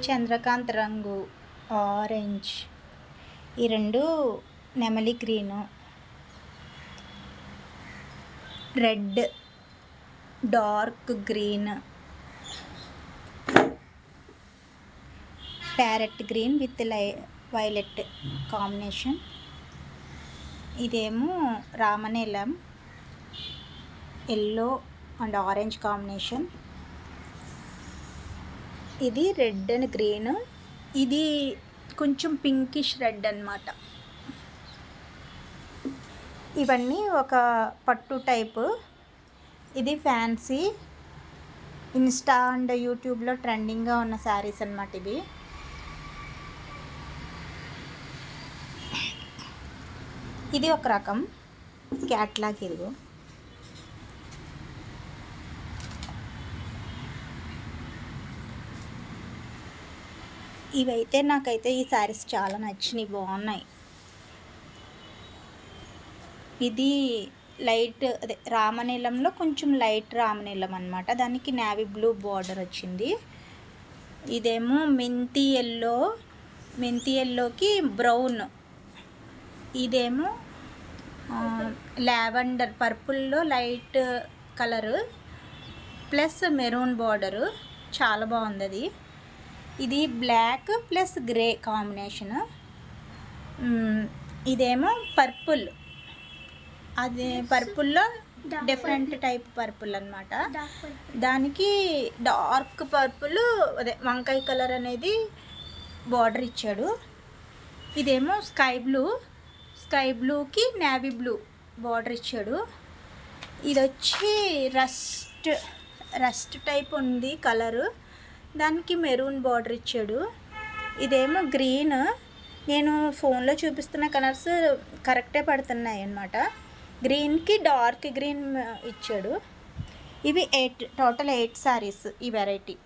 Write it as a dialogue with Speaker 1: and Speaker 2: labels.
Speaker 1: చంద్రకాంత్ రంగు ఆరెంజ్, ఈ రెండు నెమలి green, red dark green, parrot green with violet combination. ఇదేమో రామనీలం ఎల్లో అండ్ ఆరెంజ్ కాంబినేషన్. ఇది రెడ్ అండ్ గ్రీన్, ఇది కొంచెం పింకిష్ రెడ్ అన్నమాట. ఇవన్నీ ఒక పట్టు టైపు. ఇది ఫ్యాన్సీ ఇన్స్టా అండ్ యూట్యూబ్లో ట్రెండింగ్గా ఉన్న శారీస్ అన్నమాట. ఇది ఒక రకం క్యాట్లాగ్. ఇదిగో ఇవైతే నాకైతే ఈ శారీస్ చాలా నచ్చినాయి, బాగున్నాయి. ఇది లైట్ అదే రామనీలంలో కొంచెం లైట్ రామనీలం అనమాట, దానికి నేవీ బ్లూ బార్డర్ వచ్చింది. ఇదేమో మెంతి ఎల్లోకి బ్రౌన్, ఇదేమో లావెండర్ పర్పుల్లో light colour plus maroon border, చాలా బాగుంది అది. ఇది బ్లాక్ ప్లస్ గ్రే కాంబినేషను. ఇదేమో పర్పుల్, అది పర్పుల్లో డిఫరెంట్ టైప్ పర్పుల్ అనమాట. దానికి డార్క్ పర్పుల్ అదే వంకాయ కలర్ అనేది బార్డర్ ఇచ్చాడు. ఇదేమో స్కై బ్లూకి నేవీ బ్లూ బార్డర్ ఇచ్చాడు. ఇది వచ్చి రస్ట్ టైప్ ఉంది కలరు, దానికి మెరూన్ బార్డర్ ఇచ్చాడు. ఇదేమో గ్రీన్, నేను ఫోన్లో చూపిస్తున్న కలర్స్ కరెక్టే పడుతున్నాయి అన్నమాట. గ్రీన్కి డార్క్ గ్రీన్ ఇచ్చాడు. ఇవి టోటల్ 8 శారీస్ ఈ వెరైటీ.